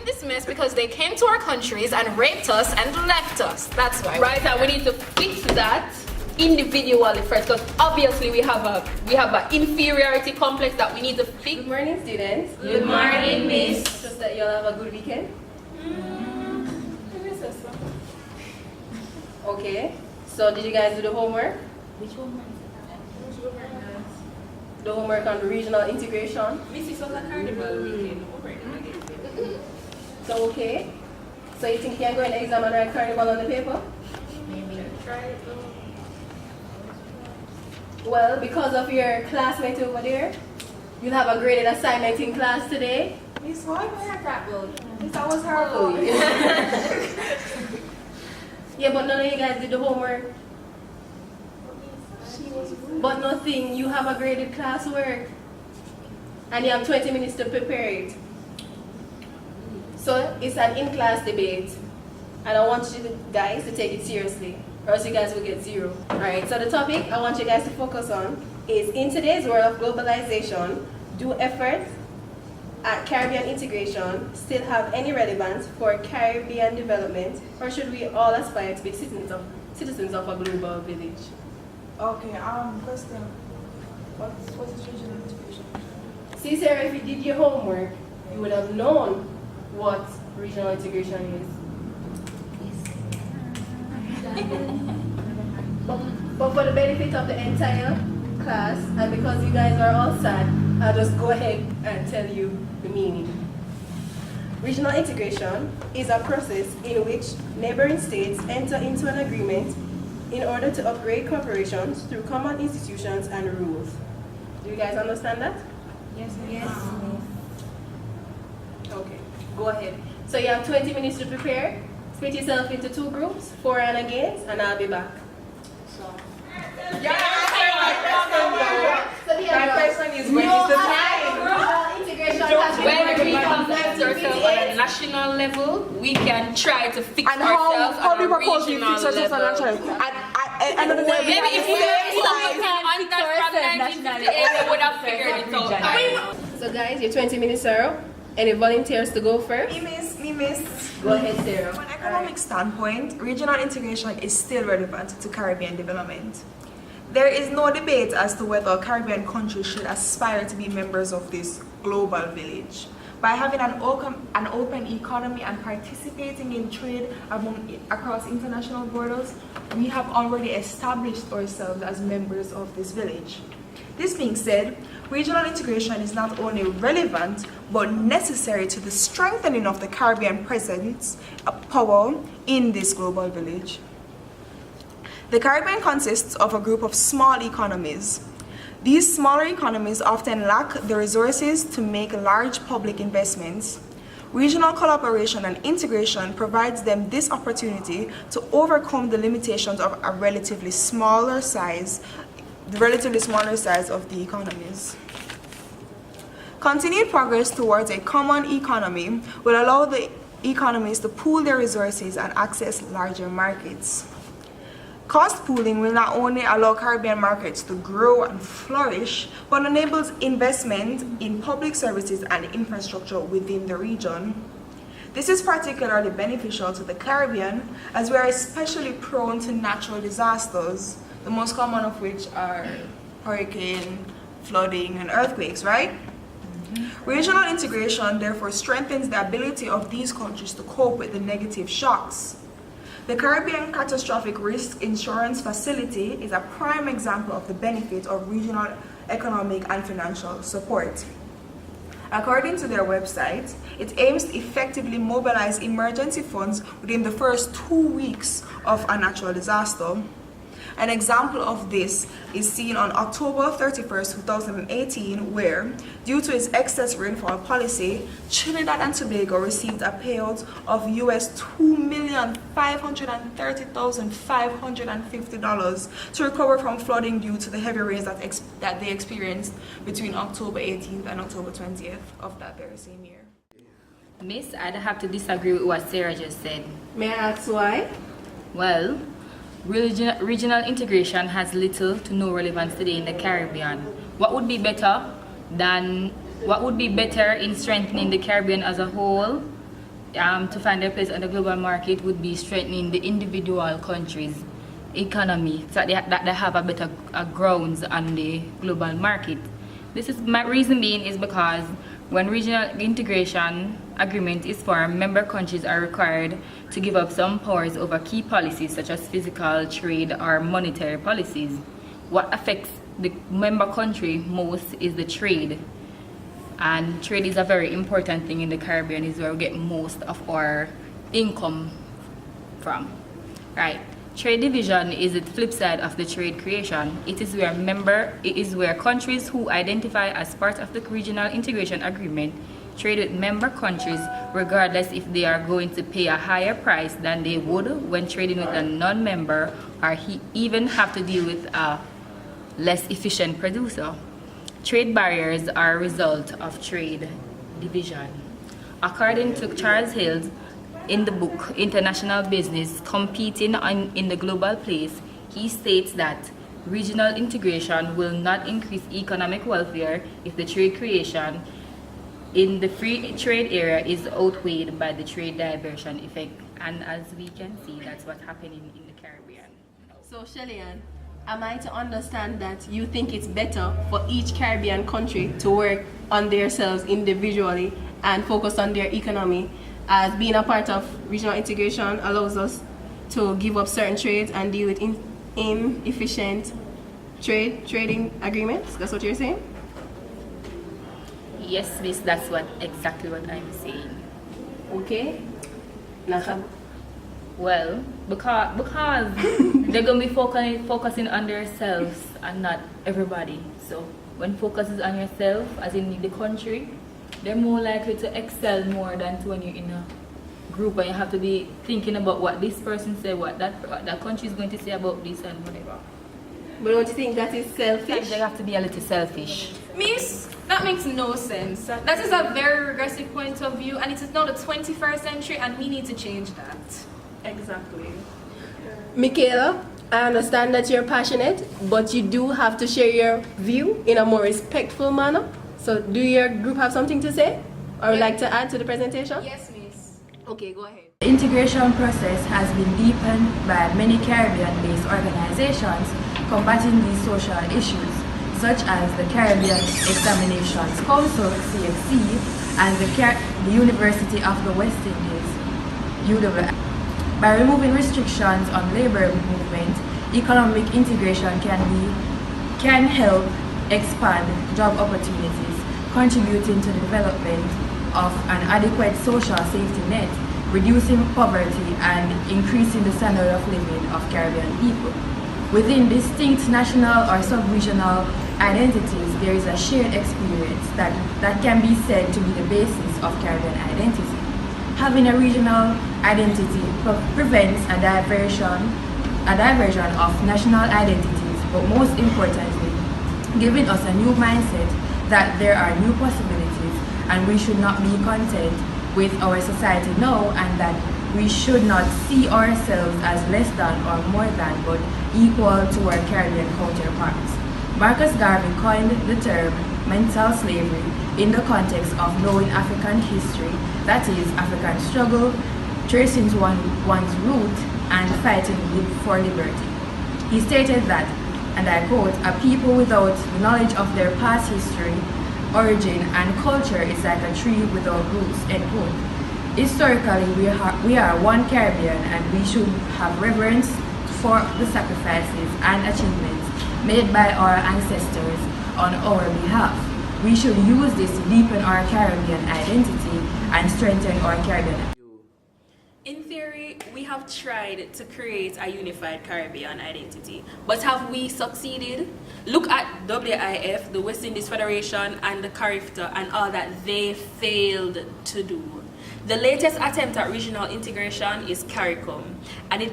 in this mess because they came to our countries and raped us and left us. That's why. Right, and we need to fix that individually first, because obviously we have an inferiority complex that we need to fix. Good morning, students. Good morning, Miss. Trust that y'all have a good weekend. Okay. So did you guys do the homework? Which homework? The homework on regional integration. Mrs. was a carnival weekend. So okay. So you think you can go and exam and write carnival on the paper? Maybe. Try it. Well, because of your classmate over there, you'll have a graded assignment in class today. Miss, why do I have that word? That was her. Yeah, but none of you guys did the homework. But nothing, you have a graded classwork. And you have 20 minutes to prepare it. So it's an in-class debate. And I want you guys to take it seriously, or else you guys will get 0. Alright, so the topic I want you guys to focus on is, in today's world of globalization, do efforts at Caribbean integration still have any relevance for Caribbean development, or should we all aspire to be citizens of a global village? Okay, question. What is regional integration? See, Sarah, if you did your homework, you would have known what regional integration is. But for the benefit of the entire class, and because you guys are all sad, I'll just go ahead and tell you the meaning. Regional integration is a process in which neighboring states enter into an agreement in order to upgrade corporations through common institutions and rules. Do you guys understand that? Yes. Okay, go ahead. So you have 20 minutes to prepare. Split yourself into 2 groups, for and against, and I'll be back. My question is, when is the time? When we conduct ourselves on a national level, we can try to fix And ourselves how on do a you propose we regional fix ourselves on a level. national level? Another day, Maybe if we had that from 1958, we would have figured it out. So guys, your 20 minutes are up. Any volunteers to go first? Me miss. Go ahead, Sarah. From an economic standpoint, regional integration is still relevant to Caribbean development. There is no debate as to whether Caribbean countries should aspire to be members of this global village. By having an open economy and participating in trade across international borders, we have already established ourselves as members of this village. This being said, regional integration is not only relevant but necessary to the strengthening of the Caribbean presence power in this global village. The Caribbean consists of a group of small economies. These smaller economies often lack the resources to make large public investments. Regional collaboration and integration provides them this opportunity to overcome the limitations of a relatively smaller size of the economies. Continued progress towards a common economy will allow the economies to pool their resources and access larger markets. Cost pooling will not only allow Caribbean markets to grow and flourish, but enables investment in public services and infrastructure within the region. This is particularly beneficial to the Caribbean, as we are especially prone to natural disasters, the most common of which are hurricane, flooding, and earthquakes, right? Regional integration therefore strengthens the ability of these countries to cope with the negative shocks. The Caribbean Catastrophic Risk Insurance Facility is a prime example of the benefit of regional economic and financial support. According to their website, it aims to effectively mobilize emergency funds within the first 2 weeks of a natural disaster. An example of this is seen on October 31st, 2018, where, due to its excess rainfall policy, Trinidad and Tobago received a payout of US $2,530,550 to recover from flooding due to the heavy rains that they experienced between October 18th and October 20th of that very same year. Miss, I'd have to disagree with what Sarah just said. May I ask why? Well, regional integration has little to no relevance today in the Caribbean. What would be better in strengthening the Caribbean as a whole to find their place on the global market would be strengthening the individual countries' economy so that they have a better grounds on the global market. This is my reason being is because when regional integration agreement is formed, member countries are required to give up some powers over key policies such as physical, trade, or monetary policies. What affects the member country most is the trade. And trade is a very important thing in the Caribbean, is where we get most of our income from, right? Trade division is the flip side of the trade creation. It is where countries who identify as part of the regional integration agreement trade with member countries regardless if they are going to pay a higher price than they would when trading with a non-member, or even have to deal with a less efficient producer. Trade barriers are a result of trade division. According to Charles Hills, in the book International Business Competing in the Global Place, he states that regional integration will not increase economic welfare if the trade creation in the free trade area is outweighed by the trade diversion effect. And as we can see, that's what's happening in the Caribbean. So Shellyann, am I to understand that you think it's better for each Caribbean country to work on themselves individually and focus on their economy, as being a part of regional integration allows us to give up certain trades and deal with inefficient trading agreements? That's what you're saying? Yes, miss, that's exactly what I'm saying. Okay. Well, because they're gonna be focusing on themselves and not everybody. So when focus is on yourself, as in the country, they're more likely to excel more than when you're in a group and you have to be thinking about what this person said, what that country is going to say about this and whatever. But don't you think that is selfish? They have to be a little selfish. Miss, that makes no sense. That is a very regressive point of view, and it is now the 21st century, and we need to change that. Exactly. Mychalia, I understand that you're passionate, but you do have to share your view in a more respectful manner. So do your group have something to say or would like to add to the presentation? Yes, miss. Okay, go ahead. The integration process has been deepened by many Caribbean-based organizations combating these social issues, such as the Caribbean Examinations Council, CXC, and the University of the West Indies, UW. By removing restrictions on labor movement, economic integration can help expand job opportunities, contributing to the development of an adequate social safety net, reducing poverty and increasing the standard of living of Caribbean people. Within distinct national or sub-regional identities, there is a shared experience that can be said to be the basis of Caribbean identity. Having a regional identity prevents a diversion of national identities, but most importantly, giving us a new mindset that there are new possibilities and we should not be content with our society now, and that we should not see ourselves as less than or more than, but equal to our Caribbean counterparts. Marcus Garvey coined the term mental slavery in the context of knowing African history, that is, African struggle, tracing to one's root and fighting for liberty. He stated that, and I quote, "A people without knowledge of their past history, origin, and culture is like a tree without roots," end quote. Historically, we are one Caribbean, and we should have reverence for the sacrifices and achievements made by our ancestors on our behalf. We should use this to deepen our Caribbean identity and strengthen our Caribbean. In theory, we have tried to create a unified Caribbean identity, but have we succeeded? Look at WIF, the West Indies Federation, and the CARIFTA, and all that they failed to do. The latest attempt at regional integration is CARICOM, and it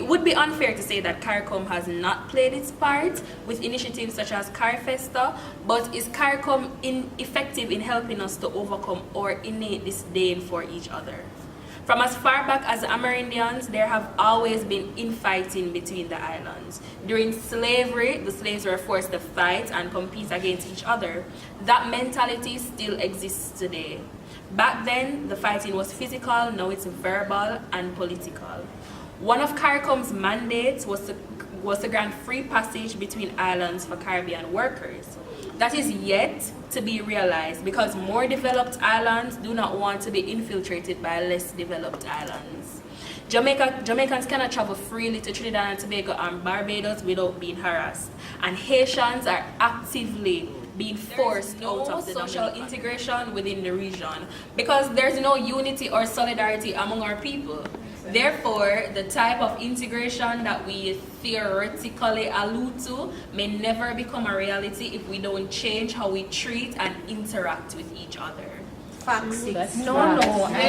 would be unfair to say that CARICOM has not played its part with initiatives such as CARIFESTA, but is CARICOM effective in helping us to overcome our innate disdain for each other? From as far back as Amerindians, there have always been infighting between the islands. During slavery, the slaves were forced to fight and compete against each other. That mentality still exists today. Back then, the fighting was physical, now it's verbal and political. One of CARICOM's mandates was to grant free passage between islands for Caribbean workers. That is yet to be realized because more developed islands do not want to be infiltrated by less developed islands. Jamaicans cannot travel freely to Trinidad and Tobago and Barbados without being harassed. And Haitians are actively being forced out of the social integration within the region because there's no unity or solidarity among our people. Therefore, the type of integration that we theoretically allude to may never become a reality if we don't change how we treat and interact with each other. Facts. No, I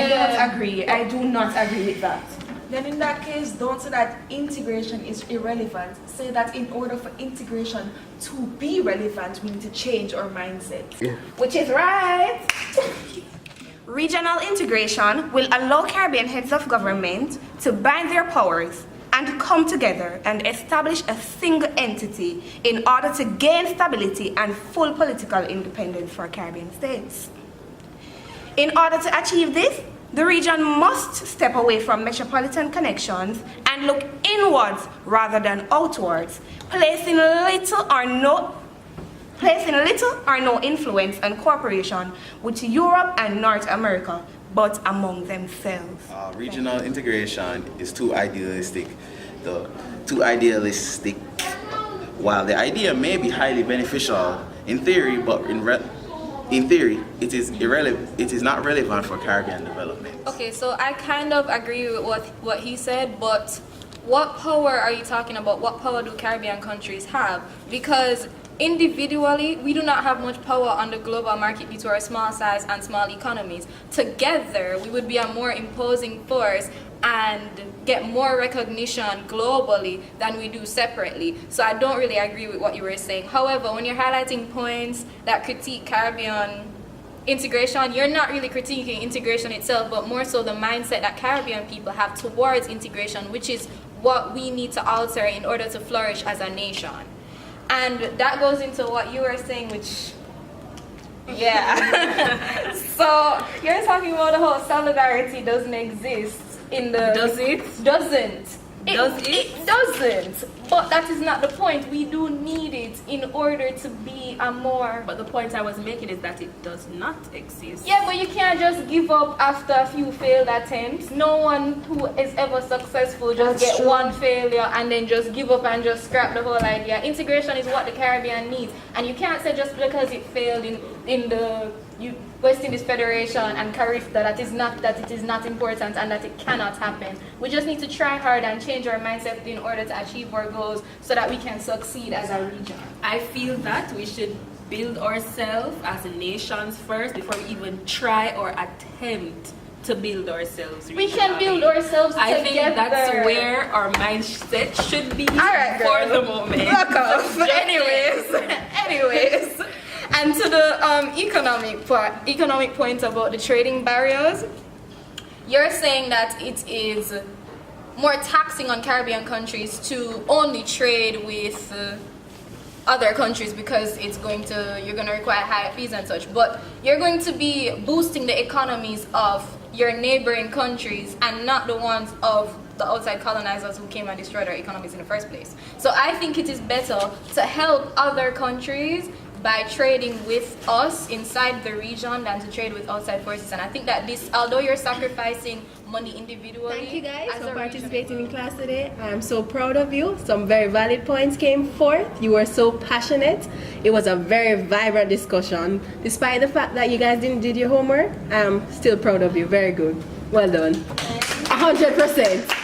don't agree. I do not agree with that. Then in that case, don't say that integration is irrelevant. Say that in order for integration to be relevant, we need to change our mindset. Which is right. Regional integration will allow Caribbean heads of government to bind their powers and come together and establish a single entity in order to gain stability and full political independence for Caribbean states. In order to achieve this, the region must step away from metropolitan connections and look inwards rather than outwards, placing little or no influence and cooperation with Europe and North America, but among themselves. Regional integration is too idealistic. While the idea may be highly beneficial in theory, but in theory, it is irrelevant. It is not relevant for Caribbean development. Okay, so I kind of agree with what he said, but what power are you talking about? What power do Caribbean countries have? Because individually, we do not have much power on the global market due to our small size and small economies. Together, we would be a more imposing force and get more recognition globally than we do separately. So I don't really agree with what you were saying. However, when you're highlighting points that critique Caribbean integration, you're not really critiquing integration itself, but more so the mindset that Caribbean people have towards integration, which is what we need to alter in order to flourish as a nation. And that goes into what you were saying, which, yeah. So you're talking about the whole solidarity doesn't exist in the... Does it? Doesn't. Does it? It doesn't. But that is not the point. We do need it in order to be a more... But the point I was making is that it does not exist. Yeah, but you can't just give up after a few failed attempts. No one who is ever successful just get one failure and then just give up and just scrap the whole idea. Integration is what the Caribbean needs. And you can't say just because it failed in the West Indies Federation and Carif that it is not important and that it cannot happen. We just need to try hard and change our mindset in order to achieve our goals so that we can succeed as a region. I feel that we should build ourselves as nations first before we even try or attempt to build ourselves. We can build ourselves together. I think that's where our mindset should be. All right, for the moment. Fuck off. Anyways. And to the economic point about the trading barriers, you're saying that it is more taxing on Caribbean countries to only trade with other countries because you're going to require higher fees and such. But you're going to be boosting the economies of your neighboring countries and not the ones of the outside colonizers who came and destroyed our economies in the first place. So I think it is better to help other countries by trading with us inside the region than to trade with outside forces. And I think that this, although you're sacrificing money individually... Thank you guys for participating in class today. I'm so proud of you. Some very valid points came forth. You were so passionate. It was a very vibrant discussion. Despite the fact that you guys didn't do your homework, I'm still proud of you. Very good. Well done. 100%.